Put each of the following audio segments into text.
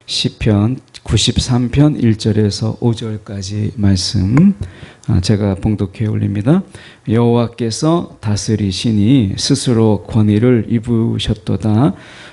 시편 93편 1절에서 5절까지 말씀 제가 봉독해 올립니다. 여호와께서 다스리시니 스스로 권위를 입으셨도다.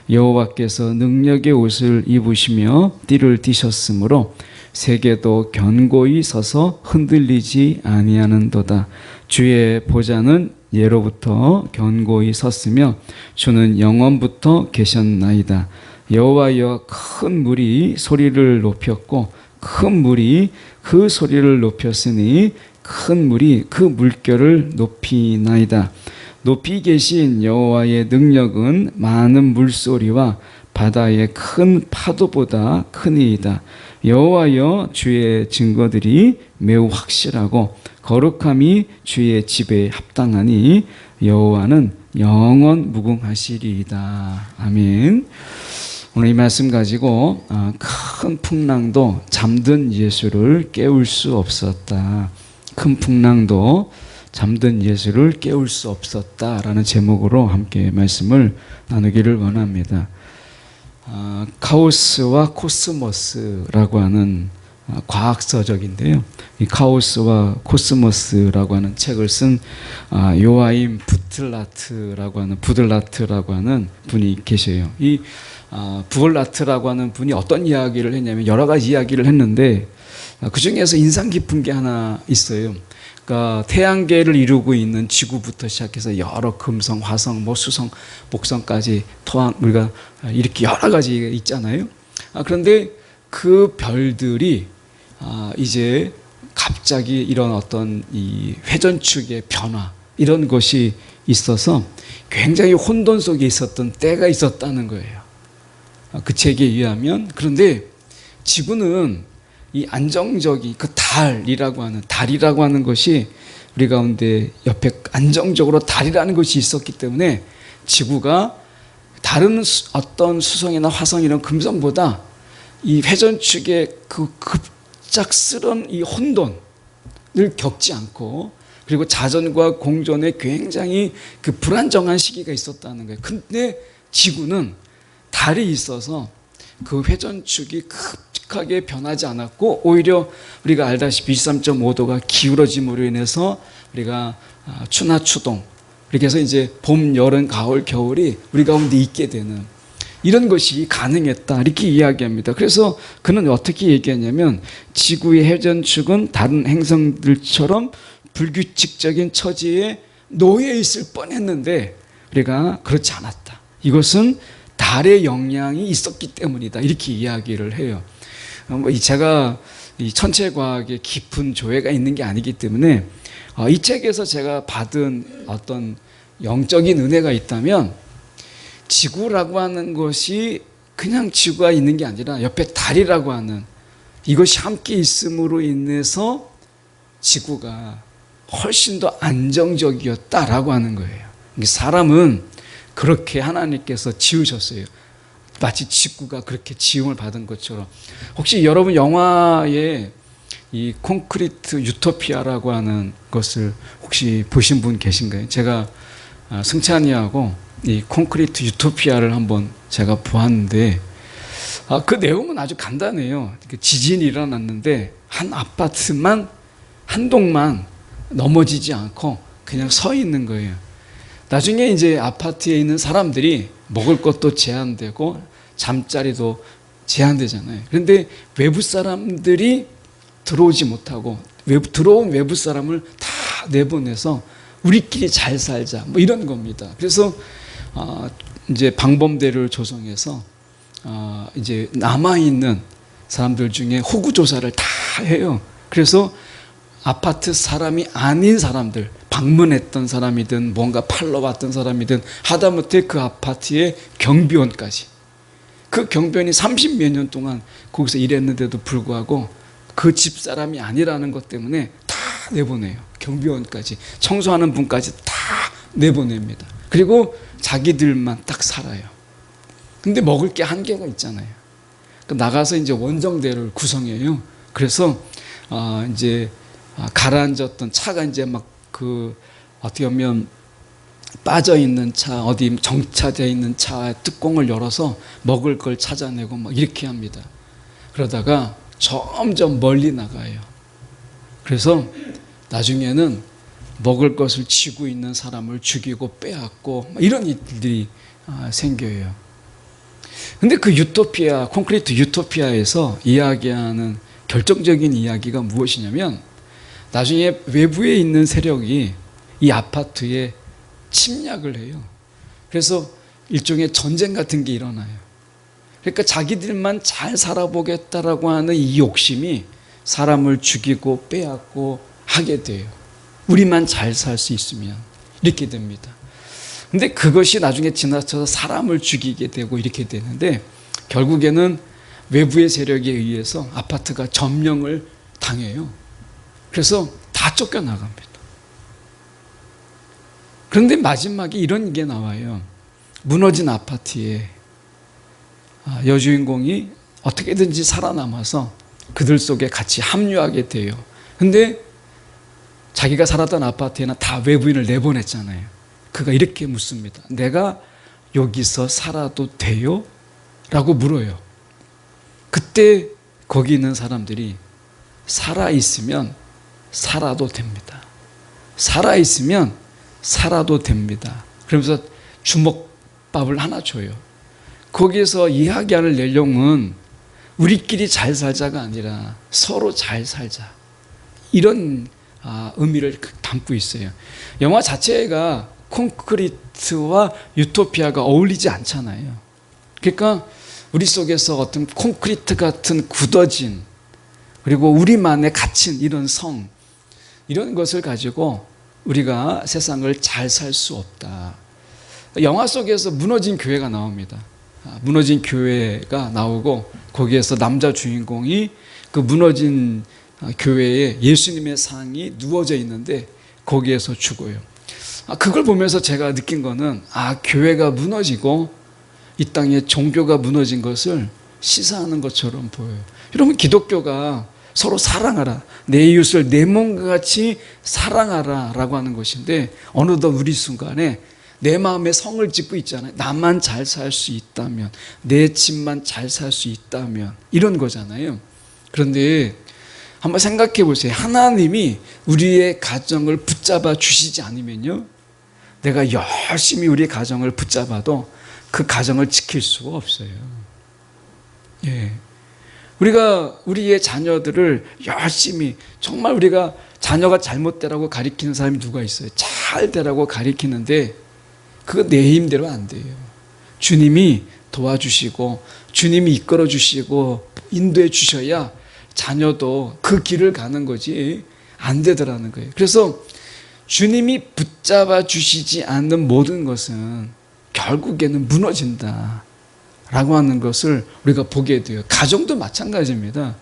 여호와께서 능력의 옷을 입으시며 띠를 띠셨으므로 세계도 견고히 서서 흔들리지 아니하는도다. 주의 보좌는 예로부터 견고히 섰으며 주는 영원부터 계셨나이다. 여호와여, 큰 물이 소리를 높였고 큰 물이 그 소리를 높였으니 큰 물이 그 물결을 높이나이다. 높이 계신 여호와의 능력은 많은 물소리와 바다의 큰 파도보다 크니이다. 여호와여, 주의 증거들이 매우 확실하고 거룩함이 주의 집에 합당하니 여호와는 영원 무궁하시리이다. 아멘. 오늘 이 말씀 가지고 큰 풍랑도 잠든 예수를 깨울 수 없었다. 큰 풍랑도 잠든 예수를 깨울 수 없었다라는 제목으로 함께 말씀을 나누기를 원합니다. 카오스와 코스모스라고 하는 과학서적인데요. 이 카오스와 코스모스라고 하는 책을 쓴 요아임 부들라트라고 하는 분이 계셔요. 이 부들라트라고 하는 분이 어떤 이야기를 했냐면 여러 가지 이야기를 했는데 그 중에서 인상 깊은 게 하나 있어요. 그러니까 태양계를 이루고 있는 지구부터 시작해서 여러 금성, 화성, 수성, 목성까지 토항, 우리가 이렇게 여러 가지 있잖아요. 그런데 그 별들이 이제 갑자기 이런 어떤 이 회전축의 변화 이런 것이 있어서 굉장히 혼돈 속에 있었던 때가 있었다는 거예요. 그 책에 의하면. 그런데 지구는 이 안정적인 그 달이라고 하는 것이 우리 가운데 옆에 안정적으로 달이라는 것이 있었기 때문에 지구가 다른 어떤 수성이나 화성 이런 금성보다 이 회전축의 그 급작스런 이 혼돈을 겪지 않고 그리고 자전과 공전에 굉장히 그 불안정한 시기가 있었다는 거예요. 근데 지구는 달이 있어서 그 회전축이 급하게 변하지 않았고 오히려 우리가 알다시피 23.5도가 기울어짐으로 인해서 우리가 추나 추동 이렇게 해서 이제 봄, 여름, 가을, 겨울이 우리 가운데 있게 되는 이런 것이 가능했다 이렇게 이야기합니다. 그래서 그는 어떻게 얘기하냐면 지구의 회전축은 다른 행성들처럼 불규칙적인 처지에 놓여 있을 뻔했는데 우리가 그렇지 않았다. 이것은 달의 영향이 있었기 때문이다. 이렇게 이야기를 해요. 제가 이 천체과학에 깊은 조예가 있는 게 아니기 때문에 이 책에서 제가 받은 어떤 영적인 은혜가 있다면 지구라고 하는 것이 그냥 지구가 있는 게 아니라 옆에 달이라고 하는 이것이 함께 있음으로 인해서 지구가 훨씬 더 안정적이었다라고 하는 거예요. 사람은 그렇게 하나님께서 지으셨어요. 마치 지구가 그렇게 지음을 받은 것처럼. 혹시 여러분 영화에 이 콘크리트 유토피아라고 하는 것을 혹시 보신 분 계신가요? 제가 승찬이하고 이 콘크리트 유토피아를 한번 제가 보았는데 그 내용은 아주 간단해요. 지진이 일어났는데 한 아파트만 한 동만 넘어지지 않고 그냥 서 있는 거예요. 나중에 이제 아파트에 있는 사람들이 먹을 것도 제한되고 잠자리도 제한되잖아요. 그런데 외부 사람들이 들어오지 못하고 들어온 외부 사람을 다 내보내서 우리끼리 잘 살자 이런 겁니다. 그래서 이제 방범대를 조성해서 이제 남아있는 사람들 중에 호구 조사를 다 해요. 그래서 아파트 사람이 아닌 사람들, 방문했던 사람이든 뭔가 팔러 왔던 사람이든 하다못해 그 아파트의 경비원까지, 그 경비원이 30몇 년 동안 거기서 일했는데도 불구하고 그 집사람이 아니라는 것 때문에 다 내보내요. 경비원까지, 청소하는 분까지 다 내보냅니다. 그리고 자기들만 딱 살아요. 근데 먹을 게 한계가 있잖아요. 나가서 이제 원정대를 구성해요. 그래서 이제 가라앉았던 차가 이제 막 어떻게 보면 빠져있는 차, 어디 정차되어 있는 차 뚜껑을 열어서 먹을 걸 찾아내고 막 이렇게 합니다. 그러다가 점점 멀리 나가요. 그래서 나중에는 먹을 것을 쥐고 있는 사람을 죽이고 빼앗고 이런 일들이 생겨요. 근데 그 유토피아, 콘크리트 유토피아에서 이야기하는 결정적인 이야기가 무엇이냐면 나중에 외부에 있는 세력이 이 아파트에 침략을 해요. 그래서 일종의 전쟁 같은 게 일어나요. 그러니까 자기들만 잘 살아보겠다라고 하는 이 욕심이 사람을 죽이고 빼앗고 하게 돼요. 우리만 잘 살 수 있으면 이렇게 됩니다. 근데 그것이 나중에 지나쳐서 사람을 죽이게 되고 이렇게 되는데 결국에는 외부의 세력에 의해서 아파트가 점령을 당해요. 그래서 다 쫓겨나갑니다. 그런데 마지막에 이런 게 나와요. 무너진 아파트에 여주인공이 어떻게든지 살아남아서 그들 속에 같이 합류하게 돼요. 근데 자기가 살았던 아파트에는 다 외부인을 내보냈잖아요. 그가 이렇게 묻습니다. 내가 여기서 살아도 돼요? 라고 물어요. 그때 거기 있는 사람들이 살아있으면 살아도 됩니다. 살아있으면 살아도 됩니다. 그러면서 주먹밥을 하나 줘요. 거기에서 이야기하는 내용은 우리끼리 잘 살자가 아니라 서로 잘 살자. 이런 의미를 담고 있어요. 영화 자체가 콘크리트와 유토피아가 어울리지 않잖아요. 그러니까 우리 속에서 어떤 콘크리트 같은 굳어진 그리고 우리만의 갇힌 이런 성 이런 것을 가지고 우리가 세상을 잘 살 수 없다. 영화 속에서 무너진 교회가 나옵니다. 무너진 교회가 나오고 거기에서 남자 주인공이 그 무너진 교회에 예수님의 상이 누워져 있는데 거기에서 죽어요. 그걸 보면서 제가 느낀 거는 교회가 무너지고 이 땅에 종교가 무너진 것을 시사하는 것처럼 보여요. 여러분 기독교가 서로 사랑하라. 내 이웃을 내 몸과 같이 사랑하라 라고 하는 것인데 어느덧 우리 순간에 내 마음에 성을 짓고 있잖아요. 나만 잘 살 수 있다면 내 집만 잘 살 수 있다면 이런 거잖아요. 그런데 한번 생각해 보세요. 하나님이 우리의 가정을 붙잡아 주시지 않으면요 내가 열심히 우리 가정을 붙잡아도 그 가정을 지킬 수가 없어요. 예. 우리가 우리의 자녀들을 열심히 정말 우리가 자녀가 잘못되라고 가리키는 사람이 누가 있어요? 잘 되라고 가리키는데 그거 내 힘대로 안 돼요. 주님이 도와주시고 주님이 이끌어 주시고 인도해 주셔야 자녀도 그 길을 가는 거지 안 되더라는 거예요. 그래서 주님이 붙잡아 주시지 않는 모든 것은 결국에는 무너진다 라고 하는 것을 우리가 보게 돼요. 가정도 마찬가지입니다.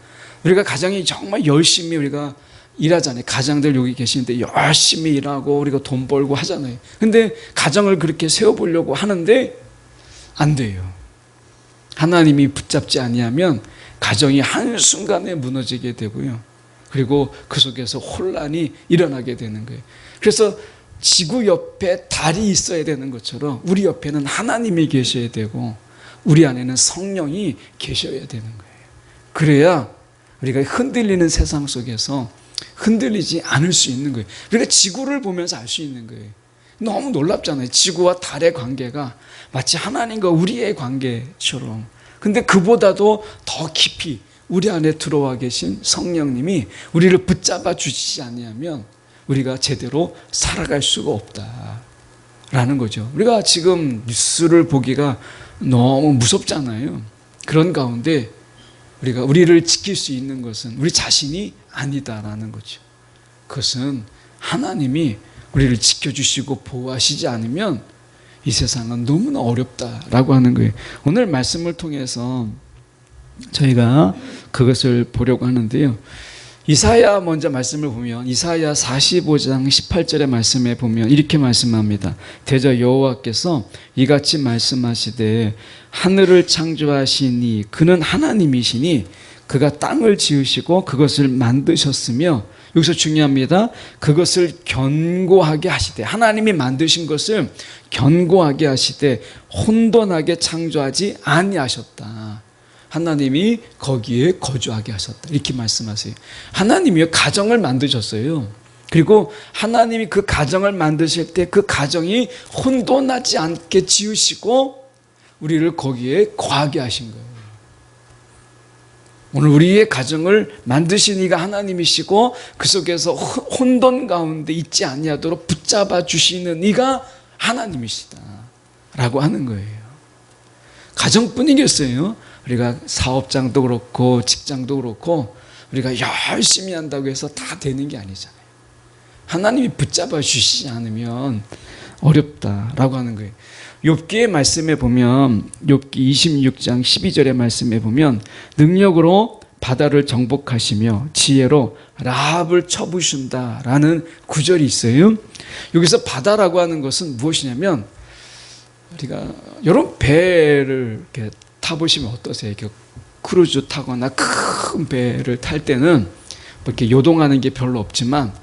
우리가 가정이 정말 열심히 우리가 일하잖아요. 가장들 여기 계시는데 열심히 일하고 우리가 돈 벌고 하잖아요. 근데 가정을 그렇게 세워보려고 하는데 안 돼요. 하나님이 붙잡지 아니하면 가정이 한순간에 무너지게 되고요. 그리고 그 속에서 혼란이 일어나게 되는 거예요. 그래서 지구 옆에 달이 있어야 되는 것처럼 우리 옆에는 하나님이 계셔야 되고 우리 안에는 성령이 계셔야 되는 거예요. 그래야 우리가 흔들리는 세상 속에서 흔들리지 않을 수 있는 거예요. 우리가 지구를 보면서 알 수 있는 거예요. 너무 놀랍잖아요. 지구와 달의 관계가 마치 하나님과 우리의 관계처럼. 근데 그보다도 더 깊이 우리 안에 들어와 계신 성령님이 우리를 붙잡아 주시지 않으면 우리가 제대로 살아갈 수가 없다라는 거죠. 우리가 지금 뉴스를 보기가 너무 무섭잖아요. 그런 가운데 우리가 우리를 지킬 수 있는 것은 우리 자신이 아니다라는 거죠. 그것은 하나님이 우리를 지켜주시고 보호하시지 않으면 이 세상은 너무나 어렵다라고 하는 거예요. 오늘 말씀을 통해서 저희가 그것을 보려고 하는데요. 이사야 먼저 말씀을 보면 이사야 45장 18절의 말씀에 보면 이렇게 말씀합니다. 대저 여호와께서 이같이 말씀하시되 하늘을 창조하시니 그는 하나님이시니 그가 땅을 지으시고 그것을 만드셨으며 여기서 중요합니다. 그것을 견고하게 하시되 하나님이 만드신 것을 견고하게 하시되 혼돈하게 창조하지 아니하셨다. 하나님이 거기에 거주하게 하셨다. 이렇게 말씀하세요. 하나님이 가정을 만드셨어요. 그리고 하나님이 그 가정을 만드실 때 그 가정이 혼돈하지 않게 지으시고 우리를 거기에 거하게 하신 거예요. 오늘 우리의 가정을 만드신 이가 하나님이시고 그 속에서 혼돈 가운데 있지 아니하도록 붙잡아 주시는 이가 하나님이시다 라고 하는 거예요. 가정뿐이겠어요? 우리가 사업장도 그렇고 직장도 그렇고 우리가 열심히 한다고 해서 다 되는 게 아니잖아요. 하나님이 붙잡아 주시지 않으면 어렵다라고 하는 거예요. 욥기의 말씀에 보면 욥기 26장 12절의 말씀에 보면 능력으로 바다를 정복하시며 지혜로 라합을 쳐부신다라는 구절이 있어요. 여기서 바다라고 하는 것은 무엇이냐면 우리가 여러분 배를 이렇게 타보시면 어떠세요? 이렇게 크루즈 타거나 큰 배를 탈 때는 이렇게 요동하는 게 별로 없지만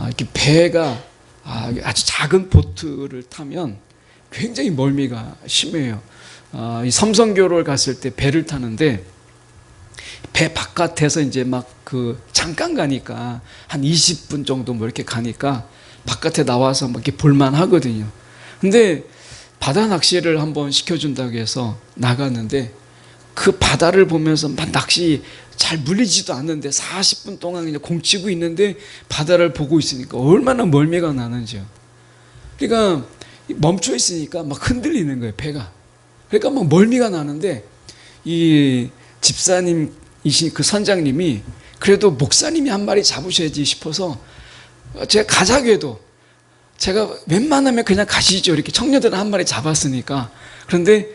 이렇게 배가 아주 작은 보트를 타면 굉장히 멀미가 심해요. 이 섬선교를 갔을 때 배를 타는데 배 바깥에서 이제 막 잠깐 가니까 한 20분 정도 뭐 이렇게 가니까 바깥에 나와서 막 이렇게 볼만 하거든요. 근데 바다 낚시를 한번 시켜준다고 해서 나갔는데 그 바다를 보면서 막 낚시 잘 물리지도 않는데 40분 동안 그냥 공치고 있는데 바다를 보고 있으니까 얼마나 멀미가 나는지요. 그러니까 멈춰 있으니까 막 흔들리는 거예요, 배가. 그러니까 막 멀미가 나는데 이 집사님이신 그 선장님이 그래도 목사님이 한 마리 잡으셔야지 싶어서 제가 가자고 해도 제가 웬만하면 그냥 가시죠. 이렇게 청년들은 한 마리 잡았으니까. 그런데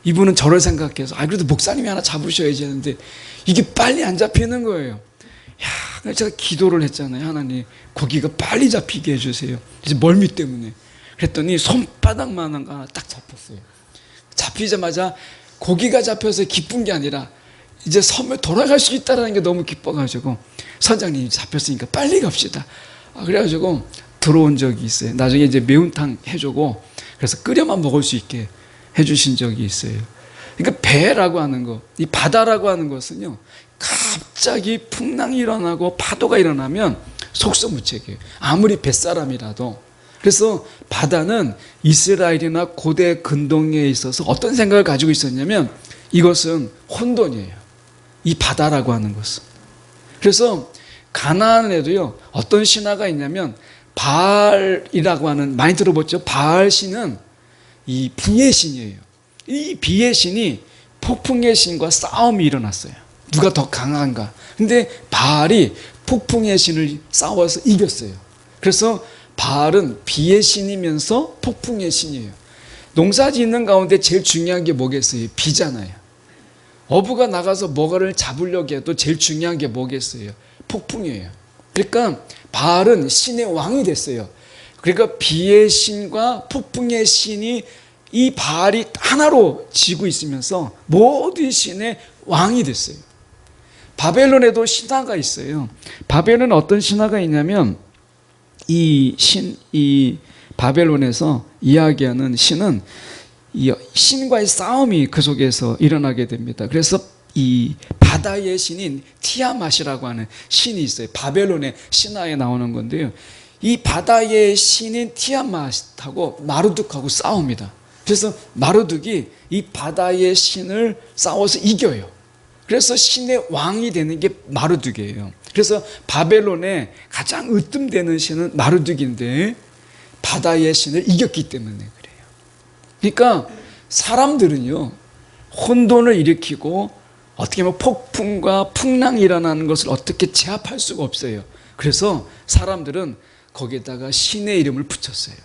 이분은 저를 생각해서 그래도 목사님이 하나 잡으셔야지 하는데 이게 빨리 안 잡히는 거예요. 야, 제가 기도를 했잖아요. 하나님 고기가 빨리 잡히게 해주세요. 이제 멀미 때문에. 그랬더니 손바닥만한 거 하나 딱 잡혔어요. 잡히자마자 고기가 잡혀서 기쁜 게 아니라 이제 섬에 돌아갈 수 있다는 게 너무 기뻐가지고 선장님이 잡혔으니까 빨리 갑시다. 그래가지고 들어온 적이 있어요. 나중에 이제 매운탕 해주고 그래서 끓여만 먹을 수 있게 해주신 적이 있어요. 그러니까 배라고 하는 거, 이 바다라고 하는 것은요, 갑자기 풍랑이 일어나고 파도가 일어나면 속수무책이에요. 아무리 뱃사람이라도. 그래서 바다는 이스라엘이나 고대 근동에 있어서 어떤 생각을 가지고 있었냐면 이것은 혼돈이에요. 이 바다라고 하는 것은. 그래서 가나안에도요, 어떤 신화가 있냐면 바알이라고 하는, 많이 들어봤죠? 바알 신은 이 비의 신이에요. 이 비의 신이 폭풍의 신과 싸움이 일어났어요. 누가 더 강한가? 근데 바알이 폭풍의 신을 싸워서 이겼어요. 그래서 바알은 비의 신이면서 폭풍의 신이에요. 농사 짓는 가운데 제일 중요한 게 뭐겠어요? 비잖아요. 어부가 나가서 뭐가를 잡으려고 해도 제일 중요한 게 뭐겠어요? 폭풍이에요. 그러니까 바알은 신의 왕이 됐어요. 그러니까 비의 신과 폭풍의 신이 이 바알이 하나로 지고 있으면서 모든 신의 왕이 됐어요. 바벨론에도 신화가 있어요. 바벨론은 어떤 신화가 있냐면 이 바벨론에서 이야기하는 신은 이 신과의 싸움이 그 속에서 일어나게 됩니다. 그래서 이 바다의 신인 티아맛이라고 하는 신이 있어요. 바벨론의 신화에 나오는 건데요. 이 바다의 신인 티아맛하고 마르둑하고 싸웁니다. 그래서 마르둑이 이 바다의 신을 싸워서 이겨요. 그래서 신의 왕이 되는 게 마르둑이에요. 그래서 바벨론의 가장 으뜸되는 신은 마르둑인데 바다의 신을 이겼기 때문에 그래요. 그러니까 사람들은요, 혼돈을 일으키고 어떻게 보면 폭풍과 풍랑이 일어나는 것을 어떻게 제압할 수가 없어요. 그래서 사람들은 거기에다가 신의 이름을 붙였어요.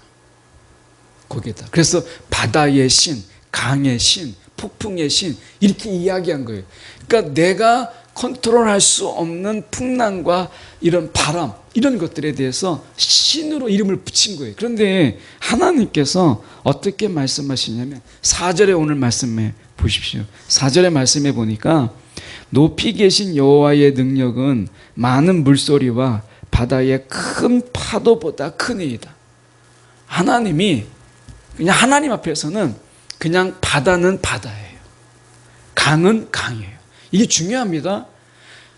거기에다. 그래서 바다의 신, 강의 신, 폭풍의 신 이렇게 이야기한 거예요. 그러니까 내가 컨트롤할 수 없는 풍랑과 이런 바람 이런 것들에 대해서 신으로 이름을 붙인 거예요. 그런데 하나님께서 어떻게 말씀하시냐면 4절에 오늘 말씀해 보십시오. 4절의 말씀에 보니까 높이 계신 여호와의 능력은 많은 물소리와 바다의 큰 파도보다 크니이다. 하나님이 그냥 하나님 앞에서는 그냥 바다는 바다예요. 강은 강이에요. 이게 중요합니다.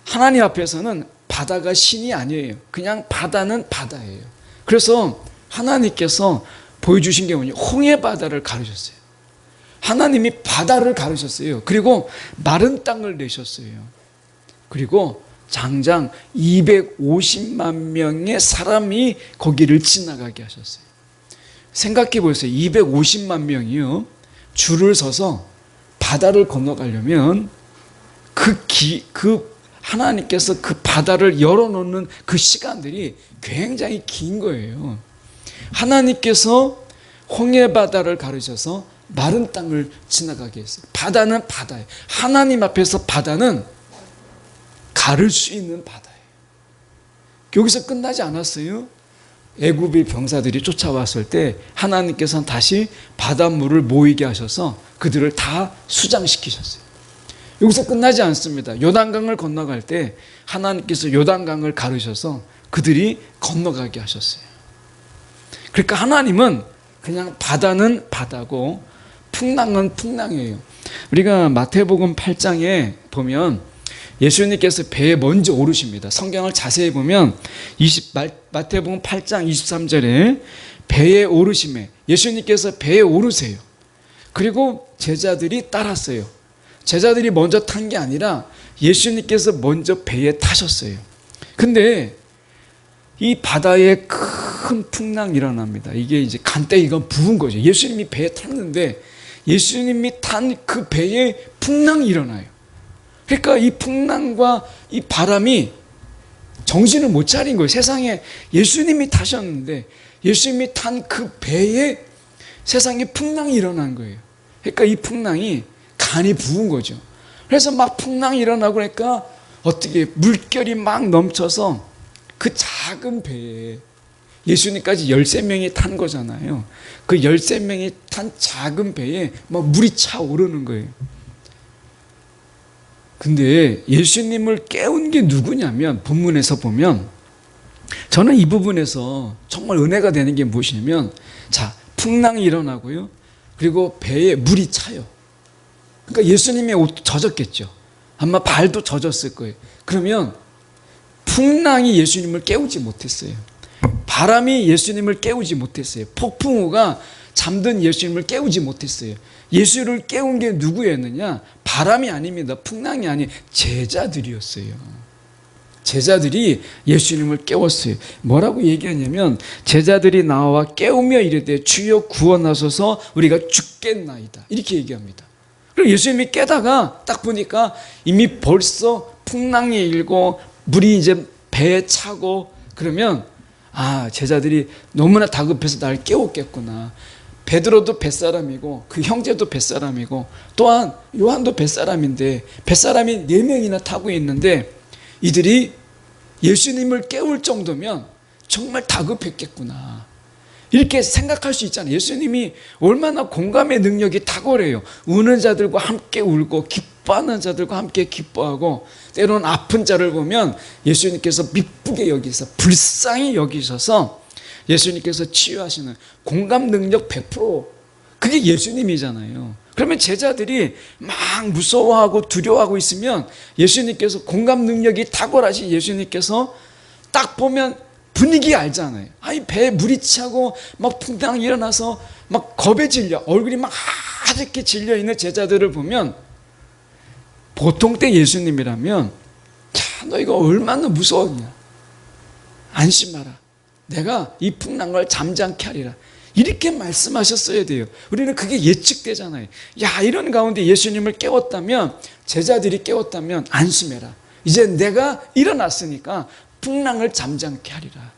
하나님 앞에서는 바다가 신이 아니에요. 그냥 바다는 바다예요. 그래서 하나님께서 보여주신 게 뭐냐? 홍해 바다를 가르셨어요. 하나님이 바다를 가르셨어요. 그리고 마른 땅을 내셨어요. 그리고 장장 250만 명의 사람이 거기를 지나가게 하셨어요. 생각해 보세요. 250만 명이요, 줄을 서서 바다를 건너가려면 하나님께서 그 바다를 열어놓는 그 시간들이 굉장히 긴 거예요. 하나님께서 홍해 바다를 가르셔서 마른 땅을 지나가게 했어요. 바다는 바다예요. 하나님 앞에서 바다는 가를 수 있는 바다예요. 여기서 끝나지 않았어요. 애굽의 병사들이 쫓아왔을 때 하나님께서는 다시 바닷물을 모이게 하셔서 그들을 다 수장시키셨어요. 여기서 끝나지 않습니다. 요단강을 건너갈 때 하나님께서 요단강을 가르셔서 그들이 건너가게 하셨어요. 그러니까 하나님은 그냥 바다는 바다고 풍랑은 풍랑이에요. 우리가 마태복음 8장에 보면 예수님께서 배에 먼저 오르십니다. 성경을 자세히 보면 마태복음 8장 23절에 배에 오르심에 예수님께서 배에 오르세요. 그리고 제자들이 따랐어요. 제자들이 먼저 탄 게 아니라 예수님께서 먼저 배에 타셨어요. 근데 이 바다에 큰 풍랑이 일어납니다. 이게 이제 간대기가 부은 거죠. 예수님이 배에 탔는데 예수님이 탄 그 배에 풍랑이 일어나요. 그러니까 이 풍랑과 이 바람이 정신을 못 차린 거예요. 세상에 예수님이 타셨는데 예수님이 탄 그 배에 세상에 풍랑이 일어난 거예요. 그러니까 이 풍랑이 간이 부은 거죠. 그래서 막 풍랑이 일어나고 그러니까 어떻게 물결이 막 넘쳐서 그 작은 배에 예수님까지 13명이 탄 거잖아요. 그 13명이 탄 작은 배에 막 물이 차오르는 거예요. 근데 예수님을 깨운 게 누구냐면 본문에서 보면 저는 이 부분에서 정말 은혜가 되는 게 무엇이냐면 자, 풍랑이 일어나고요. 그리고 배에 물이 차요. 그러니까 예수님의 옷도 젖었겠죠. 아마 발도 젖었을 거예요. 그러면 풍랑이 예수님을 깨우지 못했어요. 바람이 예수님을 깨우지 못했어요. 폭풍우가 잠든 예수님을 깨우지 못했어요. 예수를 깨운 게 누구였느냐? 바람이 아닙니다. 풍랑이 아닌 제자들이었어요. 제자들이 예수님을 깨웠어요. 뭐라고 얘기하냐면 제자들이 나와 깨우며 이르되 주여 구원하소서 우리가 죽겠나이다. 이렇게 얘기합니다. 그리고 예수님이 깨다가 딱 보니까 이미 벌써 풍랑이 일고 물이 이제 배에 차고 그러면 제자들이 너무나 다급해서 날 깨웠겠구나. 베드로도 뱃사람이고 그 형제도 뱃사람이고 또한 요한도 뱃사람인데 뱃사람이 4명이나 타고 있는데 이들이 예수님을 깨울 정도면 정말 다급했겠구나. 이렇게 생각할 수 있잖아요. 예수님이 얼마나 공감의 능력이 탁월해요. 우는 자들과 함께 울고 기뻐하는 자들과 함께 기뻐하고 때로는 아픈 자를 보면 예수님께서 미쁘게 여기서 불쌍히 여기셔서 예수님께서 치유하시는 공감 능력 100%, 그게 예수님이잖아요. 그러면 제자들이 막 무서워하고 두려워하고 있으면 예수님께서 공감 능력이 탁월하신 예수님께서 딱 보면 분위기 알잖아요. 배에 물이 차고 막 풍랑이 일어나서 막 겁에 질려 얼굴이 막 하얗게 질려 있는 제자들을 보면 보통 때 예수님이라면 너 이거 얼마나 무서웠냐, 안심하라, 내가 이 풍랑을 잠잠케 하리라, 이렇게 말씀하셨어야 돼요. 우리는 그게 예측되잖아요. 이런 가운데 예수님을 깨웠다면, 제자들이 깨웠다면 안심해라, 이제 내가 일어났으니까 풍랑을 잠잠케 하리라,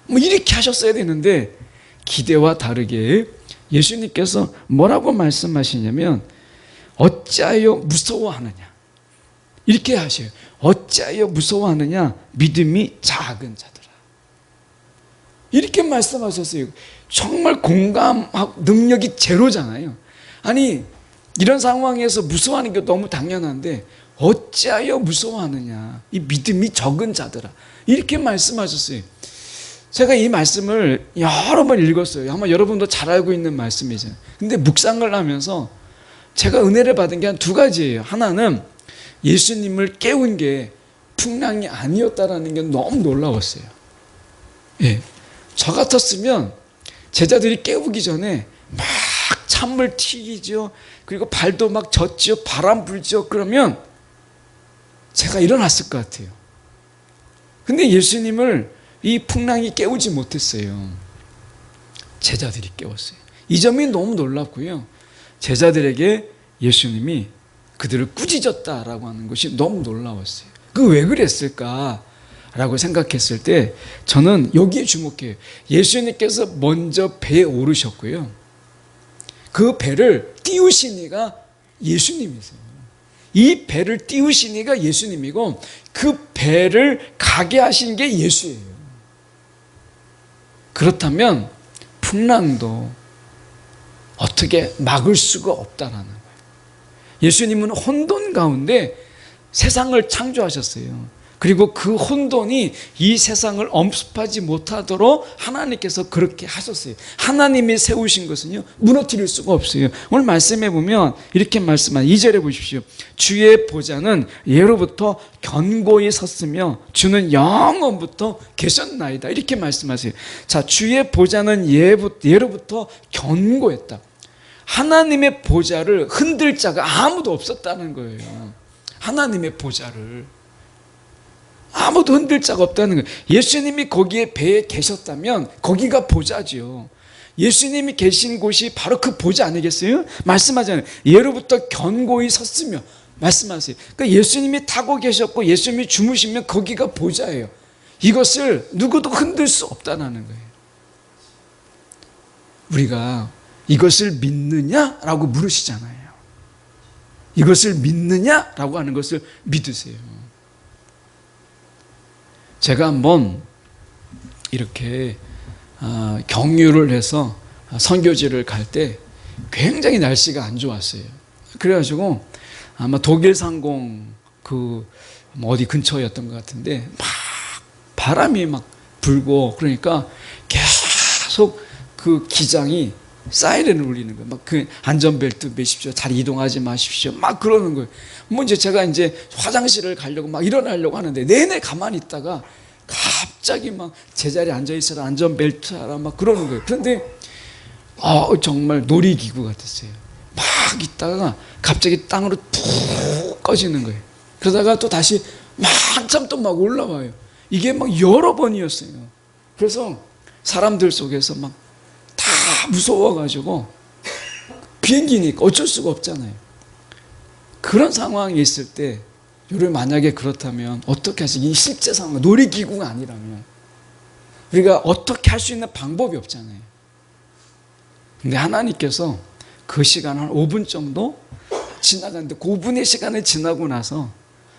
이렇게 하셨어야 되는데 기대와 다르게 예수님께서 뭐라고 말씀하시냐면 어찌하여 무서워하느냐, 이렇게 하셔요. 어찌하여 무서워하느냐, 믿음이 작은 자들아, 이렇게 말씀하셨어요. 정말 공감 능력이 제로잖아요. 이런 상황에서 무서워하는 게 너무 당연한데 어찌하여 무서워하느냐, 이 믿음이 적은 자들아, 이렇게 말씀하셨어요. 제가 이 말씀을 여러 번 읽었어요. 아마 여러분도 잘 알고 있는 말씀이죠. 근데 묵상을 하면서 제가 은혜를 받은 게 한 두 가지예요. 하나는 예수님을 깨운 게 풍랑이 아니었다라는 게 너무 놀라웠어요. 예. 저 같았으면 제자들이 깨우기 전에 막 찬물 튀기죠. 그리고 발도 막 젖죠. 바람 불죠. 그러면 제가 일어났을 것 같아요. 근데 예수님을 이 풍랑이 깨우지 못했어요. 제자들이 깨웠어요. 이 점이 너무 놀랍고요. 제자들에게 예수님이 그들을 꾸짖었다라고 하는 것이 너무 놀라웠어요. 그 왜 그랬을까라고 생각했을 때 저는 여기에 주목해요. 예수님께서 먼저 배에 오르셨고요. 그 배를 띄우신 이가 예수님이세요. 이 배를 띄우신 이가 예수님이고 그 배를 가게 하신 게 예수예요. 그렇다면 풍랑도 어떻게 막을 수가 없다라는 거예요. 예수님은 혼돈 가운데 세상을 창조하셨어요. 그리고 그 혼돈이 이 세상을 엄습하지 못하도록 하나님께서 그렇게 하셨어요. 하나님이 세우신 것은요, 무너뜨릴 수가 없어요. 오늘 말씀해 보면 이렇게 말씀한 2절에 보십시오. 주의 보좌는 예로부터 견고히 섰으며 주는 영원부터 계셨나이다. 이렇게 말씀하세요. 자, 주의 보좌는 예로부터 견고했다. 하나님의 보좌를 흔들 자가 아무도 없었다는 거예요. 하나님의 보좌를 아무도 흔들 자가 없다는 거예요. 예수님이 거기에 배에 계셨다면 거기가 보좌지요. 예수님이 계신 곳이 바로 그 보좌 아니겠어요? 말씀하잖아요. 예로부터 견고히 섰으며 말씀하세요. 그러니까 예수님이 타고 계셨고 예수님이 주무시면 거기가 보좌예요. 이것을 누구도 흔들 수 없다는 거예요. 우리가 이것을 믿느냐라고 물으시잖아요. 이것을 믿느냐라고 하는 것을 믿으세요. 제가 한번 이렇게 경유를 해서 선교지를 갈 때 굉장히 날씨가 안 좋았어요. 그래가지고 아마 독일 상공 어디 근처였던 것 같은데 막 바람이 막 불고 그러니까 계속 그 기장이 사이렌을 울리는 거예요. 막 그 안전벨트 매십시오. 잘 이동하지 마십시오. 막 그러는 거예요. 뭐 이제 제가 이제 화장실을 가려고 막 일어나려고 하는데 내내 가만히 있다가 갑자기 막 제자리에 앉아 있어라, 안전벨트 하라 막 그러는 거예요. 그런데 정말 놀이기구 같았어요. 막 있다가 갑자기 땅으로 푹 꺼지는 거예요. 그러다가 또 다시 막 한참 또 막 올라와요. 이게 막 여러 번이었어요. 그래서 사람들 속에서 막 다 무서워가지고 비행기니까 어쩔 수가 없잖아요. 그런 상황이 있을 때 여러분 만약에 그렇다면 어떻게 하시기? 이 실제 상황, 놀이기구가 아니라면 우리가 어떻게 할 수 있는 방법이 없잖아요. 근데 하나님께서 그 시간 한 5분 정도 지나갔는데 그 5분의 시간을 지나고 나서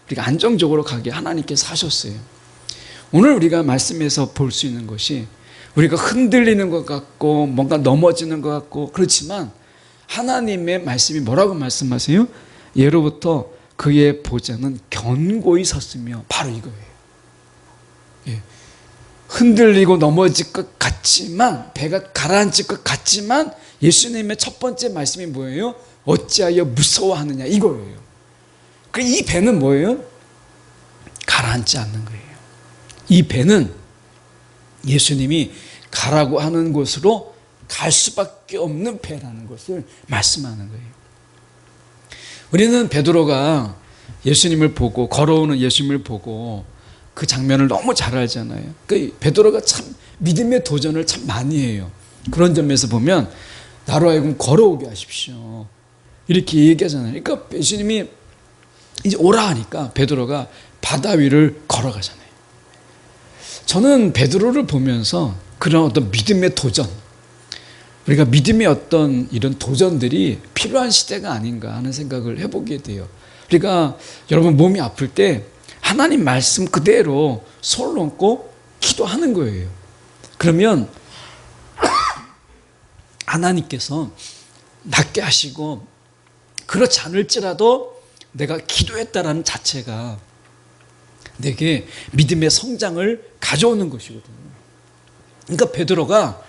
우리가 안정적으로 가게 하나님께서 하셨어요. 오늘 우리가 말씀에서 볼 수 있는 것이 우리가 흔들리는 것 같고 뭔가 넘어지는 것 같고 그렇지만 하나님의 말씀이 뭐라고 말씀하세요? 예로부터 그의 보좌는 견고히 섰으며 바로 이거예요. 예. 흔들리고 넘어질 것 같지만 배가 가라앉을 것 같지만 예수님의 첫 번째 말씀이 뭐예요? 어찌하여 무서워하느냐 이거예요. 이 배는 뭐예요? 가라앉지 않는 거예요. 이 배는 예수님이 가라고 하는 곳으로 갈 수밖에 없는 배라는 것을 말씀하는 거예요. 우리는 베드로가 예수님을 보고 걸어오는 예수님을 보고 그 장면을 너무 잘 알잖아요. 베드로가 참 믿음의 도전을 참 많이 해요. 그런 점에서 보면 나로 하여금 걸어오게 하십시오. 이렇게 얘기하잖아요. 그러니까 예수님이 이제 오라 하니까 베드로가 바다 위를 걸어가잖아요. 저는 베드로를 보면서 그런 어떤 믿음의 도전, 우리가 믿음의 어떤 이런 도전들이 필요한 시대가 아닌가 하는 생각을 해보게 돼요. 그러니까 여러분 몸이 아플 때 하나님 말씀 그대로 손을 얹고 기도하는 거예요. 그러면 하나님께서 낫게 하시고 그렇지 않을지라도 내가 기도했다라는 자체가 내게 믿음의 성장을 가져오는 것이거든요. 그러니까 베드로가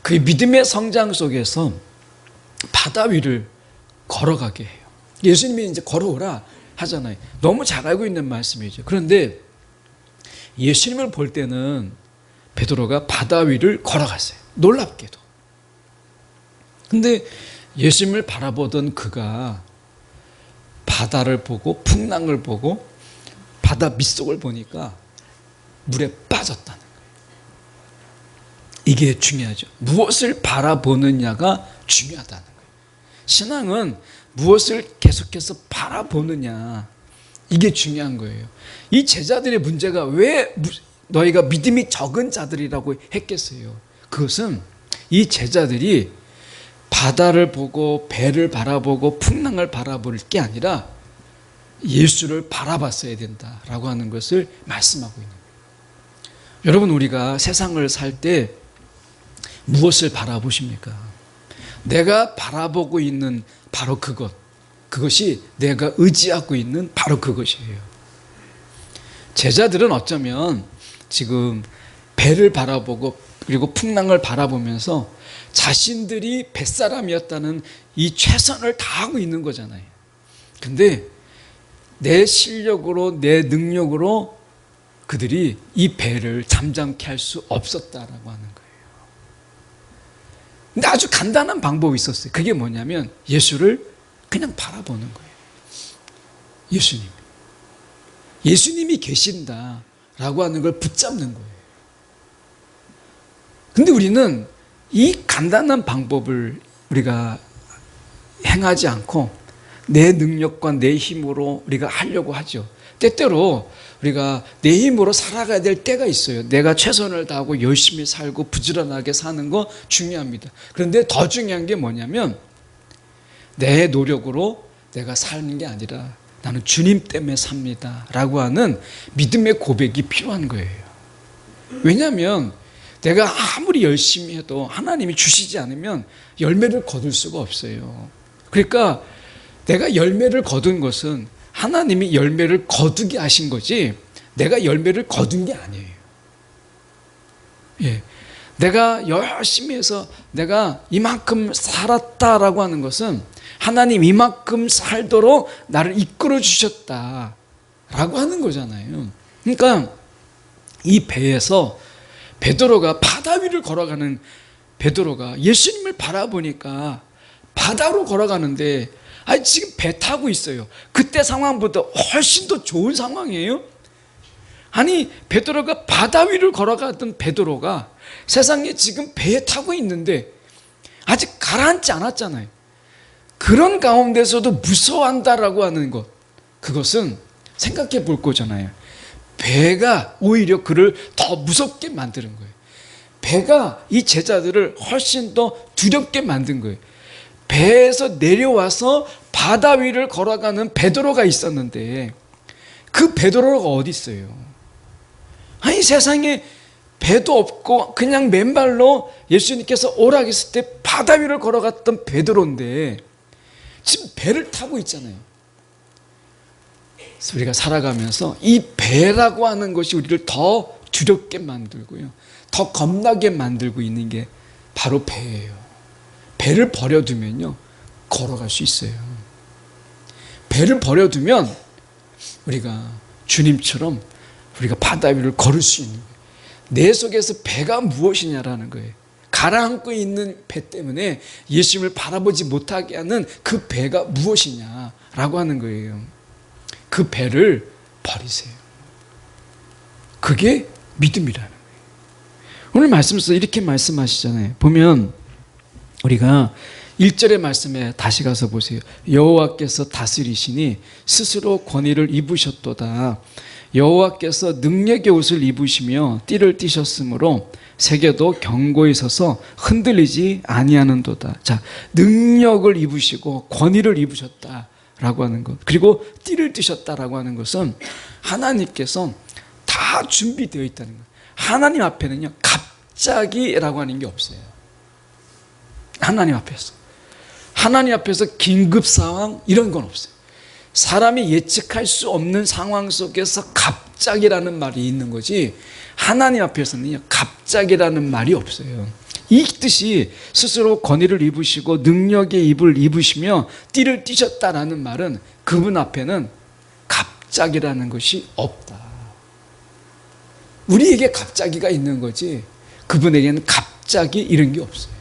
그 믿음의 성장 속에서 바다 위를 걸어가게 해요. 예수님이 이제 걸어오라 하잖아요. 너무 잘 알고 있는 말씀이죠. 그런데 예수님을 볼 때는 베드로가 바다 위를 걸어갔어요. 놀랍게도. 근데 예수님을 바라보던 그가 바다를 보고 풍랑을 보고 바다 밑속을 보니까 물에 빠졌다는 거예요. 이게 중요하죠. 무엇을 바라보느냐가 중요하다는 거예요. 신앙은 무엇을 계속해서 바라보느냐, 이게 중요한 거예요. 이 제자들의 문제가 왜 너희가 믿음이 적은 자들이라고 했겠어요? 그것은 이 제자들이 바다를 보고 배를 바라보고 풍랑을 바라볼 게 아니라 예수를 바라봤어야 된다라고 하는 것을 말씀하고 있는 거예요. 여러분, 우리가 세상을 살 때 무엇을 바라보십니까? 내가 바라보고 있는 바로 그것이 내가 의지하고 있는 바로 그것이에요. 제자들은 어쩌면 지금 배를 바라보고 그리고 풍랑을 바라보면서 자신들이 뱃사람이었다는 이 최선을 다하고 있는 거잖아요. 근데 내 실력으로 내 능력으로 그들이 이 배를 잠잠케 할 수 없었다라고 하는 거예요. 근데 아주 간단한 방법이 있었어요. 그게 뭐냐면 예수를 그냥 바라보는 거예요. 예수님이 계신다라고 하는 걸 붙잡는 거예요. 근데 우리는 이 간단한 방법을 우리가 행하지 않고 내 능력과 내 힘으로 우리가 하려고 하죠. 때때로 우리가 내 힘으로 살아가야 될 때가 있어요. 내가 최선을 다하고 열심히 살고 부지런하게 사는 거 중요합니다. 그런데 더 중요한 게 뭐냐면 내 노력으로 내가 사는 게 아니라 나는 주님 때문에 삽니다 라고 하는 믿음의 고백이 필요한 거예요. 왜냐하면 내가 아무리 열심히 해도 하나님이 주시지 않으면 열매를 거둘 수가 없어요. 그러니까 내가 열매를 거둔 것은 하나님이 열매를 거두게 하신 거지 내가 열매를 거둔 게 아니에요. 예. 내가 열심히 해서 내가 이만큼 살았다라고 하는 것은 하나님 이만큼 살도록 나를 이끌어 주셨다라고 하는 거잖아요. 그러니까 이 배에서 베드로가 바다 위를 걸어가는 베드로가 예수님을 바라보니까 바다로 걸어가는데 지금 배 타고 있어요. 그때 상황보다 훨씬 더 좋은 상황이에요. 아니 베드로가 바다 위를 걸어가던 베드로가 세상에 지금 배에 타고 있는데 아직 가라앉지 않았잖아요. 그런 가운데서도 무서워한다라고 하는 것, 그것은 생각해 볼 거잖아요. 배가 오히려 그를 더 무섭게 만드는 거예요. 배가 이 제자들을 훨씬 더 두렵게 만든 거예요. 배에서 내려와서 바다 위를 걸어가는 베드로가 있었는데 그 베드로가 어디 있어요? 아니 세상에 배도 없고 그냥 맨발로 예수님께서 오라 했을 때 바다 위를 걸어갔던 베드로인데 지금 배를 타고 있잖아요. 그래서 우리가 살아가면서 이 배라고 하는 것이 우리를 더 두렵게 만들고요, 더 겁나게 만들고 있는 게 바로 배예요. 배를 버려두면요 걸어갈 수 있어요. 배를 버려두면 우리가 주님처럼 우리가 바다 위를 걸을 수 있는 거예요. 내 속에서 배가 무엇이냐라는 거예요. 가라앉고 있는 배 때문에 예수님을 바라보지 못하게 하는 그 배가 무엇이냐라고 하는 거예요. 그 배를 버리세요. 그게 믿음이라는 거예요. 오늘 말씀에서 이렇게 말씀하시잖아요. 보면 우리가 1절의 말씀에 다시 가서 보세요. 여호와께서 다스리시니 스스로 권위를 입으셨도다. 여호와께서 능력의 옷을 입으시며 띠를 띠셨으므로 세계도 견고히 서서 흔들리지 아니하는도다. 자, 능력을 입으시고 권위를 입으셨다라고 하는 것, 그리고 띠를 띠셨다라고 하는 것은 하나님께서 다 준비되어 있다는 것. 하나님 앞에는요 갑자기라고 하는 게 없어요. 하나님 앞에서 긴급 상황 이런 건 없어요. 사람이 예측할 수 없는 상황 속에서 갑자기라는 말이 있는 거지 하나님 앞에서는요 갑자기라는 말이 없어요. 이 뜻이 스스로 권위를 입으시고 능력의 입을 입으시며 띠를 띠셨다라는 말은 그분 앞에는 갑자기라는 것이 없다. 우리에게 갑자기가 있는 거지 그분에게는 갑자기 이런 게 없어요.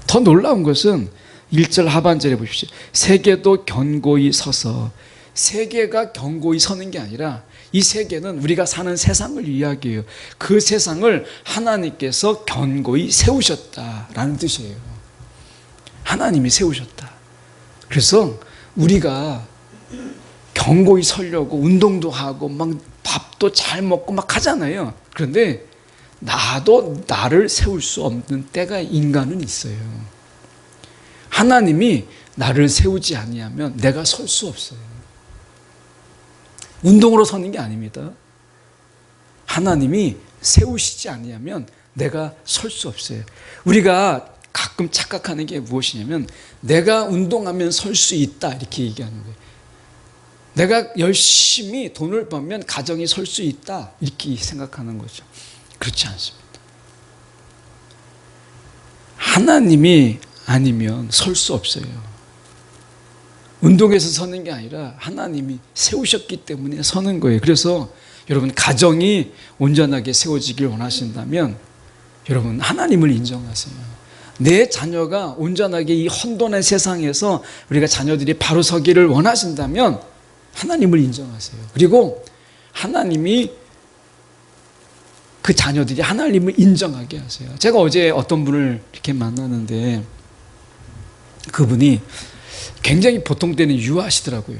더 놀라운 것은 1절 하반절에 보십시오. 세계도 견고히 서서, 세계가 견고히 서는 게 아니라 이 세계는 우리가 사는 세상을 이야기해요. 그 세상을 하나님께서 견고히 세우셨다라는 뜻이에요. 하나님이 세우셨다. 그래서 우리가 견고히 서려고 운동도 하고 막 밥도 잘 먹고 막 하잖아요. 그런데 나도 나를 세울 수 없는 때가 인간은 있어요. 하나님이 나를 세우지 아니하면 내가 설 수 없어요. 운동으로 서는 게 아닙니다. 하나님이 세우시지 아니하면 내가 설 수 없어요. 우리가 가끔 착각하는 게 무엇이냐면 내가 운동하면 설 수 있다 이렇게 얘기하는 거예요. 내가 열심히 돈을 벌면 가정이 설 수 있다 이렇게 생각하는 거죠. 그렇지 않습니다. 하나님이 아니면 설 수 없어요. 운동에서 서는 게 아니라 하나님이 세우셨기 때문에 서는 거예요. 그래서 여러분 가정이 온전하게 세워지길 원하신다면 여러분 하나님을 인정하세요. 내 자녀가 온전하게 이 혼돈의 세상에서 우리가 자녀들이 바로 서기를 원하신다면 하나님을 인정하세요. 그리고 하나님이 그 자녀들이 하나님을 인정하게 하세요. 제가 어제 어떤 분을 이렇게 만나는데 그분이 굉장히 보통 때는 유하시더라고요.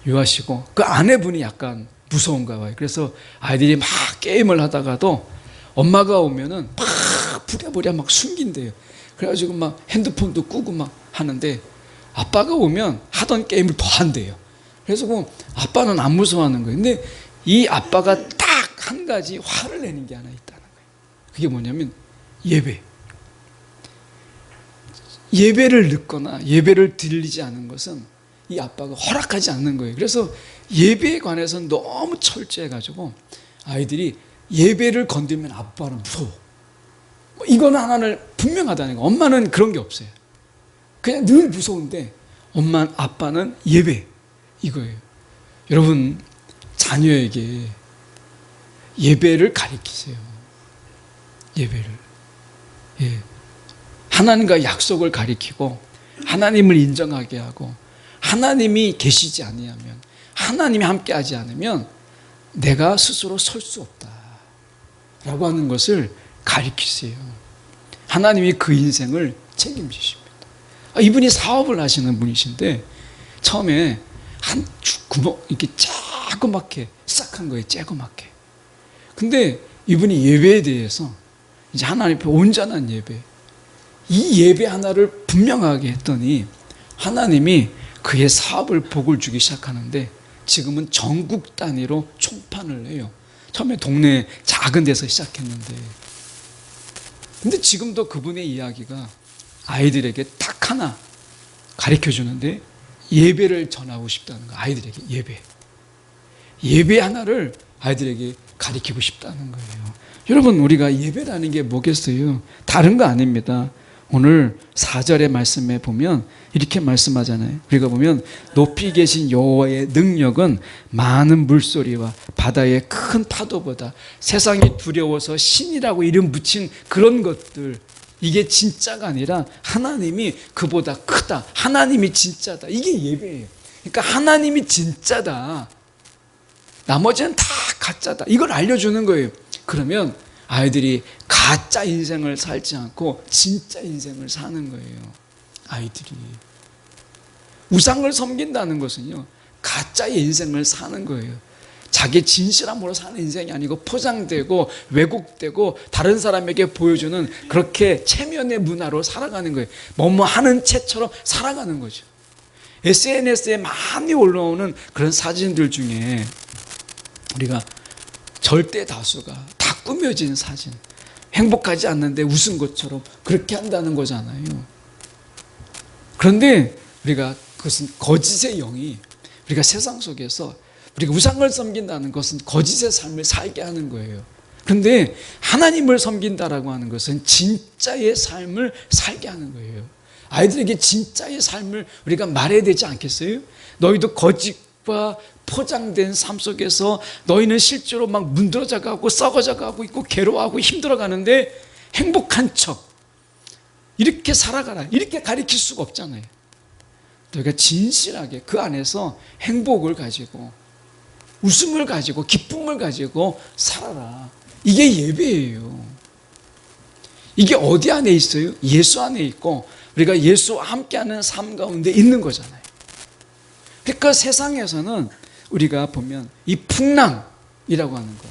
유하시고 그 아내분이 약간 무서운가 봐요. 그래서 아이들이 막 게임을 하다가도 엄마가 오면은 막 부랴부랴 막 숨긴대요. 그래가지고 막 핸드폰도 끄고 막 하는데 아빠가 오면 하던 게임을 더 한대요. 그래서 뭐 아빠는 안 무서워하는 거예요. 근데 이 아빠가 딱 한 가지 화를 내는 게 하나 있다는 거예요. 그게 뭐냐면 예배를 늦거나 예배를 드리지 않은 것은 이 아빠가 허락하지 않는 거예요. 그래서 예배에 관해서는 너무 철저해가지고 아이들이 예배를 건들면 아빠는 무서워. 이거는 하나는 분명하다는 거예요. 엄마는 그런 게 없어요. 그냥 늘 무서운데 아빠는 예배 이거예요. 여러분 자녀에게 예배를 가르치세요. 예배를. 예. 하나님과 약속을 가리키고 하나님을 인정하게 하고 하나님이 계시지 아니하면 하나님이 함께하지 않으면 내가 스스로 설 수 없다라고 하는 것을 가리키세요. 하나님이 그 인생을 책임지십니다. 이분이 사업을 하시는 분이신데 처음에 한 구멍 이렇게 조그맣게 시작한 거예요. 조그맣게. 근데 이분이 예배에 대해서 이제 하나님 앞에 온전한 예배 이 예배 하나를 분명하게 했더니 하나님이 그의 사업을 복을 주기 시작하는데 지금은 전국 단위로 총판을 해요. 처음에 동네 작은 데서 시작했는데 근데 지금도 그분의 이야기가 아이들에게 딱 하나 가르쳐 주는데 예배를 전하고 싶다는 거. 아이들에게 예배 하나를 아이들에게 가르치고 싶다는 거예요. 여러분 우리가 예배라는 게 뭐겠어요? 다른 거 아닙니다. 오늘 4절의 말씀에 보면 이렇게 말씀하잖아요. 우리가 보면 높이 계신 여호와의 능력은 많은 물소리와 바다의 큰 파도보다 세상이 두려워서 신이라고 이름 붙인 그런 것들 이게 진짜가 아니라 하나님이 그보다 크다. 하나님이 진짜다. 이게 예배예요. 그러니까 하나님이 진짜다. 나머지는 다 가짜다. 이걸 알려주는 거예요. 그러면 아이들이 가짜 인생을 살지 않고 진짜 인생을 사는 거예요. 아이들이. 우상을 섬긴다는 것은요. 가짜의 인생을 사는 거예요. 자기 진실함으로 사는 인생이 아니고 포장되고 왜곡되고 다른 사람에게 보여주는 그렇게 체면의 문화로 살아가는 거예요. 뭐뭐 하는 채처럼 살아가는 거죠. SNS에 많이 올라오는 그런 사진들 중에 우리가 절대 다수가 다 꾸며진 사진, 행복하지 않는데 웃은 것처럼 그렇게 한다는 거잖아요. 그런데 우리가 그것은 거짓의 영이 우리가 세상 속에서 우리가 우상을 섬긴다는 것은 거짓의 삶을 살게 하는 거예요. 그런데 하나님을 섬긴다라고 하는 것은 진짜의 삶을 살게 하는 거예요. 아이들에게 진짜의 삶을 우리가 말해야 되지 않겠어요? 너희도 거짓과 포장된 삶 속에서 너희는 실제로 막 문드러져 가고 썩어져 가고 있고 괴로워하고 힘들어 가는데 행복한 척 이렇게 살아가라, 이렇게 가르칠 수가 없잖아요. 너희가 진실하게 그 안에서 행복을 가지고 웃음을 가지고 기쁨을 가지고 살아라. 이게 예배예요. 이게 어디 안에 있어요? 예수 안에 있고 우리가 예수와 함께하는 삶 가운데 있는 거잖아요. 그러니까 세상에서는 우리가 보면 이 풍랑이라고 하는 거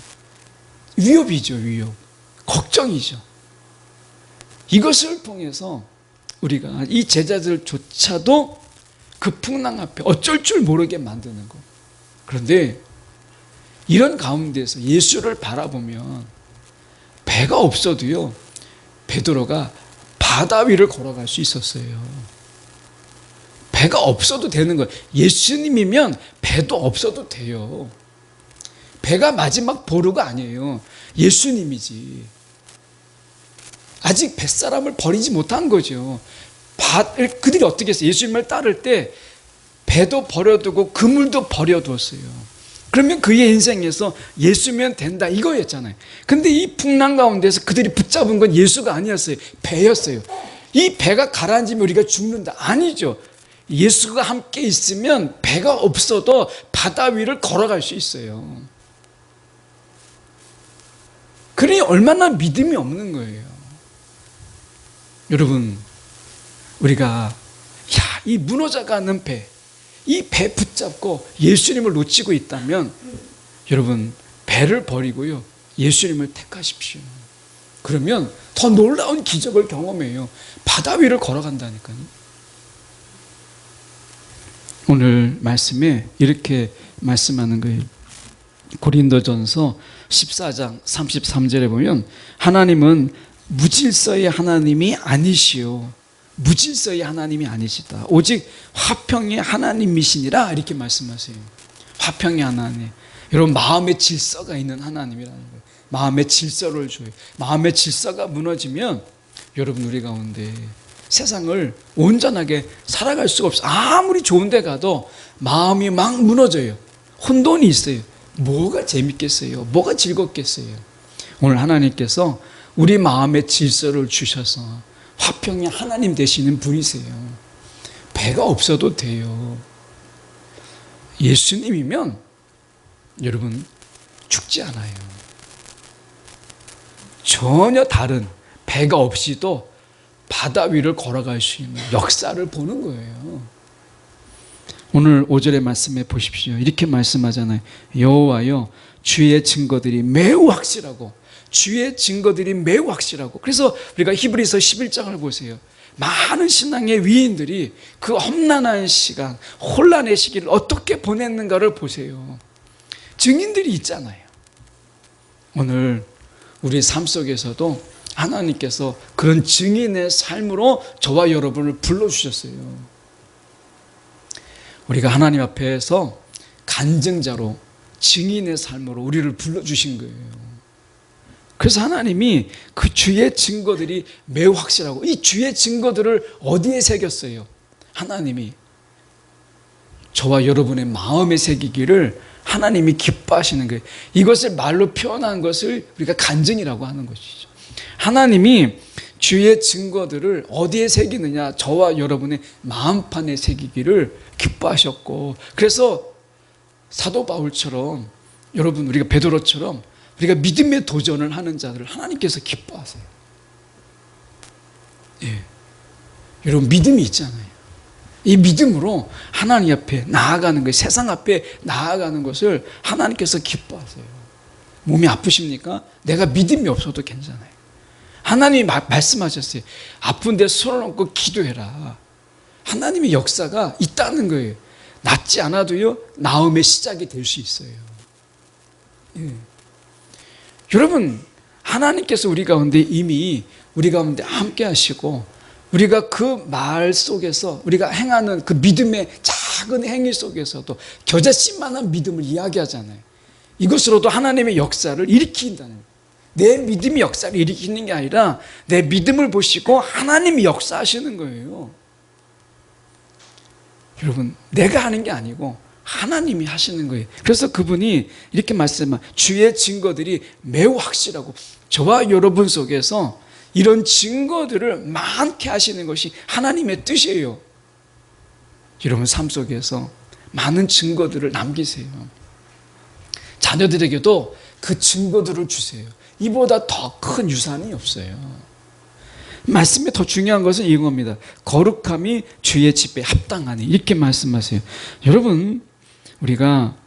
위협이죠. 위협, 걱정이죠. 이것을 통해서 우리가 이 제자들조차도 그 풍랑 앞에 어쩔 줄 모르게 만드는 거. 그런데 이런 가운데서 예수를 바라보면 배가 없어도요, 베드로가 바다 위를 걸어갈 수 있었어요. 배가 없어도 되는 거예요. 예수님이면 배도 없어도 돼요. 배가 마지막 보루가 아니에요. 예수님이지. 아직 뱃사람을 버리지 못한 거죠. 그들이 어떻게 했어요? 예수님을 따를 때 배도 버려두고 그물도 버려두었어요. 그러면 그의 인생에서 예수면 된다 이거였잖아요. 근데 이 풍랑 가운데서 그들이 붙잡은 건 예수가 아니었어요. 배였어요. 이 배가 가라앉으면 우리가 죽는다. 아니죠. 예수가 함께 있으면 배가 없어도 바다 위를 걸어갈 수 있어요. 그러니 얼마나 믿음이 없는 거예요. 여러분, 우리가 이 무너져가는 배, 이 배 붙잡고 예수님을 놓치고 있다면 여러분, 배를 버리고요, 예수님을 택하십시오. 그러면 더 놀라운 기적을 경험해요. 바다 위를 걸어간다니까요. 오늘 말씀에 이렇게 말씀하는 거예요. 고린도전서 14장 33절에 보면 하나님은 무질서의 하나님이 아니시오. 무질서의 하나님이 아니시다. 오직 화평의 하나님이시니라 이렇게 말씀하세요. 화평의 하나님. 여러분, 마음의 질서가 있는 하나님이라는 거예요. 마음의 질서를 줘요. 마음의 질서가 무너지면 여러분, 우리 가운데 세상을 온전하게 살아갈 수가 없어요. 아무리 좋은 데 가도 마음이 막 무너져요. 혼돈이 있어요. 뭐가 재밌겠어요? 뭐가 즐겁겠어요? 오늘 하나님께서 우리 마음의 질서를 주셔서 화평의 하나님 되시는 분이세요. 배가 없어도 돼요. 예수님이면 여러분 죽지 않아요. 전혀 다른, 배가 없이도 바다 위를 걸어갈 수 있는 역사를 보는 거예요. 오늘 5절의 말씀에 보십시오. 이렇게 말씀하잖아요. 여호와여, 주의 증거들이 매우 확실하고, 주의 증거들이 매우 확실하고. 그래서 우리가 히브리서 11장을 보세요. 많은 신앙의 위인들이 그 험난한 시간, 혼란의 시기를 어떻게 보냈는가를 보세요. 증인들이 있잖아요. 오늘 우리 삶 속에서도 하나님께서 그런 증인의 삶으로 저와 여러분을 불러주셨어요. 우리가 하나님 앞에서 간증자로, 증인의 삶으로 우리를 불러주신 거예요. 그래서 하나님이 그 주의 증거들이 매우 확실하고, 이 주의 증거들을 어디에 새겼어요? 하나님이 저와 여러분의 마음에 새기기를 하나님이 기뻐하시는 거예요. 이것을 말로 표현한 것을 우리가 간증이라고 하는 것이죠. 하나님이 주의 증거들을 어디에 새기느냐? 저와 여러분의 마음판에 새기기를 기뻐하셨고, 그래서 사도 바울처럼, 여러분, 우리가 베드로처럼 우리가 믿음의 도전을 하는 자들을 하나님께서 기뻐하세요. 예. 여러분, 믿음이 있잖아요. 이 믿음으로 하나님 앞에 나아가는 거예요. 세상 앞에 나아가는 것을 하나님께서 기뻐하세요. 몸이 아프십니까? 내가 믿음이 없어도 괜찮아요. 하나님이 말씀하셨어요. 아픈데 손을 얹고 기도해라. 하나님의 역사가 있다는 거예요. 낫지 않아도요, 나음의 시작이 될 수 있어요. 예. 여러분, 하나님께서 우리 가운데 이미 우리 가운데 함께 하시고, 우리가 그 말 속에서 우리가 행하는 그 믿음의 작은 행위 속에서도 겨자씨만한 믿음을 이야기하잖아요. 이것으로도 하나님의 역사를 일으킨다는 거예요. 내 믿음이 역사를 일으키는 게 아니라 내 믿음을 보시고 하나님이 역사하시는 거예요. 여러분, 내가 하는 게 아니고 하나님이 하시는 거예요. 그래서 그분이 이렇게 말씀하면 주의 증거들이 매우 확실하고, 저와 여러분 속에서 이런 증거들을 많게 하시는 것이 하나님의 뜻이에요. 여러분 삶 속에서 많은 증거들을 남기세요. 자녀들에게도 그 증거들을 주세요. 이보다 더 큰 유산이 없어요. 말씀에 더 중요한 것은 이겁니다. 거룩함이 주의 집에 합당하니, 이렇게 말씀하세요. 여러분, 우리가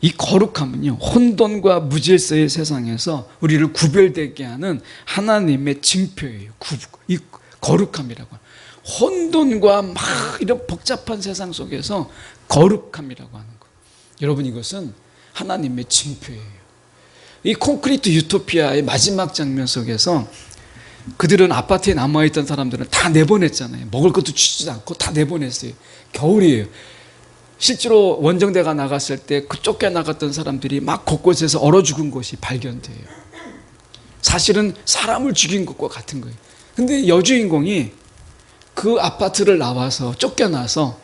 이 거룩함은요, 혼돈과 무질서의 세상에서 우리를 구별되게 하는 하나님의 징표예요. 이 거룩함이라고. 혼돈과 막 이런 복잡한 세상 속에서 거룩함이라고 하는 것. 여러분, 이것은 하나님의 징표예요. 이 콘크리트 유토피아의 마지막 장면 속에서 그들은 아파트에 남아있던 사람들은 다 내보냈잖아요. 먹을 것도 주지도 않고 다 내보냈어요. 겨울이에요. 실제로 원정대가 나갔을 때 그 쫓겨나갔던 사람들이 막 곳곳에서 얼어 죽은 것이 발견돼요. 사실은 사람을 죽인 것과 같은 거예요. 근데 여주인공이 그 아파트를 나와서 쫓겨나서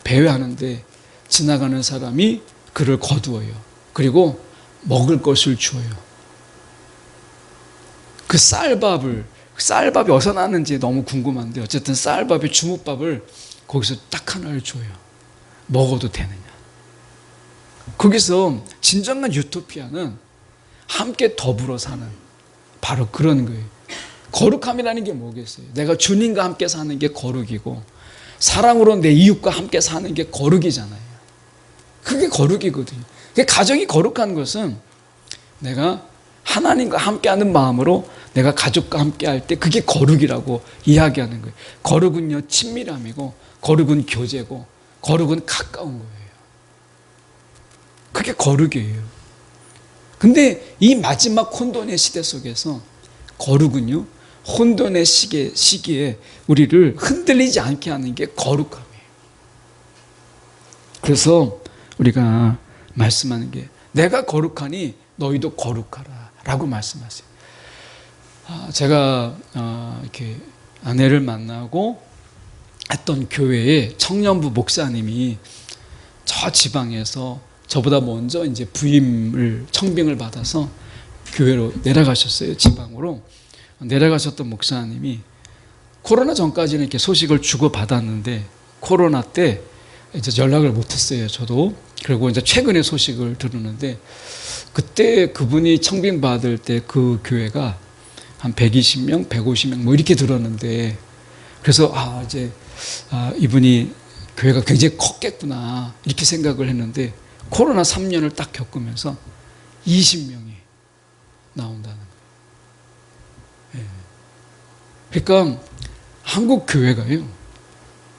배회하는데 지나가는 사람이 그를 거두어요. 그리고 먹을 것을 줘요. 그 쌀밥이 어디서 났는지 너무 궁금한데, 어쨌든 쌀밥에 주뭇밥을 거기서 딱 하나를 줘요. 먹어도 되느냐. 거기서 진정한 유토피아는 함께 더불어 사는 바로 그런 거예요. 거룩함이라는 게 뭐겠어요? 내가 주님과 함께 사는 게 거룩이고, 사랑으로 내 이웃과 함께 사는 게 거룩이잖아요. 그게 거룩이거든요. 가정이 거룩한 것은 내가 하나님과 함께하는 마음으로 내가 가족과 함께할 때 그게 거룩이라고 이야기하는 거예요. 거룩은요, 친밀함이고, 거룩은 교제고, 거룩은 가까운 거예요. 그게 거룩이에요. 근데 이 마지막 혼돈의 시대 속에서 거룩은요, 혼돈의 시기에 우리를 흔들리지 않게 하는 게 거룩함이에요. 그래서 우리가 말씀하는 게, 내가 거룩하니 너희도 거룩하라 라고 말씀하세요. 제가 이렇게 아내를 만나고 했던 교회에 청년부 목사님이 저 지방에서 저보다 먼저 이제 부임을, 청빙을 받아서 교회로 내려가셨어요. 지방으로 내려가셨던 목사님이 코로나 전까지는 이렇게 소식을 주고받았는데, 코로나 때 이제 연락을 못했어요. 저도. 그리고 이제 최근에 소식을 들었는데, 그때 그분이 청빙 받을 때 그 교회가 한 120명, 150명 뭐 이렇게 들었는데, 그래서 이분이 교회가 굉장히 컸겠구나 이렇게 생각을 했는데, 코로나 3년을 딱 겪으면서 20명이 나온다는 거예요. 그러니까 한국 교회가요,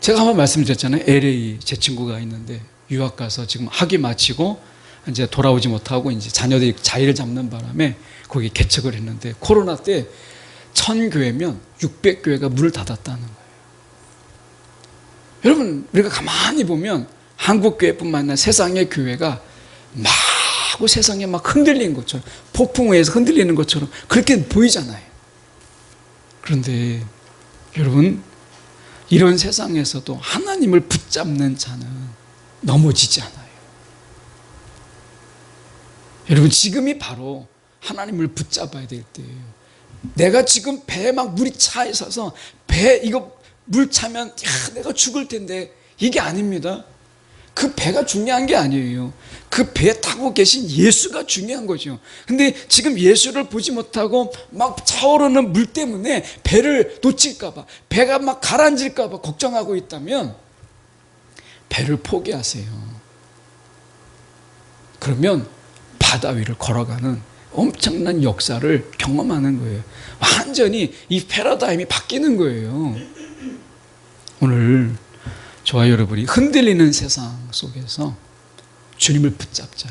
제가 한번 말씀드렸잖아요. LA 제 친구가 있는데 유학 가서 지금 학위 마치고 이제 돌아오지 못하고 이제 자녀들이 자리를 잡는 바람에 거기 개척을 했는데, 코로나 때 1000교회면 600교회가 문을 닫았다는 거예요. 여러분, 우리가 가만히 보면 한국 교회뿐만 아니라 세상의 교회가 막 세상에 막 흔들린 것처럼, 폭풍우에서 흔들리는 것처럼 그렇게 보이잖아요. 그런데 여러분, 이런 세상에서도 하나님을 붙잡는 자는 넘어지지 않아요. 여러분, 지금이 바로 하나님을 붙잡아야 될 때예요. 내가 지금 배에 막 물이 차 있어서 이거 물 차면 내가 죽을 텐데, 이게 아닙니다. 그 배가 중요한 게 아니에요. 그 배에 타고 계신 예수가 중요한 거죠. 근데 지금 예수를 보지 못하고 막 차오르는 물 때문에 배를 놓칠까봐, 배가 막 가라앉을까봐 걱정하고 있다면 배를 포기하세요. 그러면 바다 위를 걸어가는 엄청난 역사를 경험하는 거예요. 완전히 이 패러다임이 바뀌는 거예요. 오늘 저와 여러분이 흔들리는 세상 속에서 주님을 붙잡자.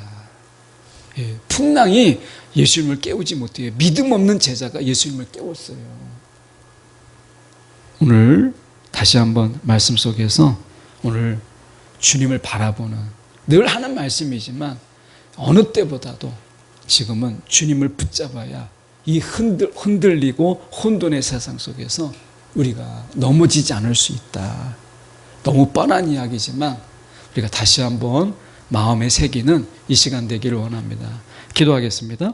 풍랑이 예수님을 깨우지 못해요. 믿음 없는 제자가 예수님을 깨웠어요. 오늘 다시 한번 말씀 속에서 오늘 주님을 바라보는, 늘 하는 말씀이지만 어느 때보다도 지금은 주님을 붙잡아야 이 흔들리고 혼돈의 세상 속에서 우리가 넘어지지 않을 수 있다. 너무 뻔한 이야기지만 우리가 다시 한번 마음에 새기는 이 시간 되기를 원합니다. 기도하겠습니다.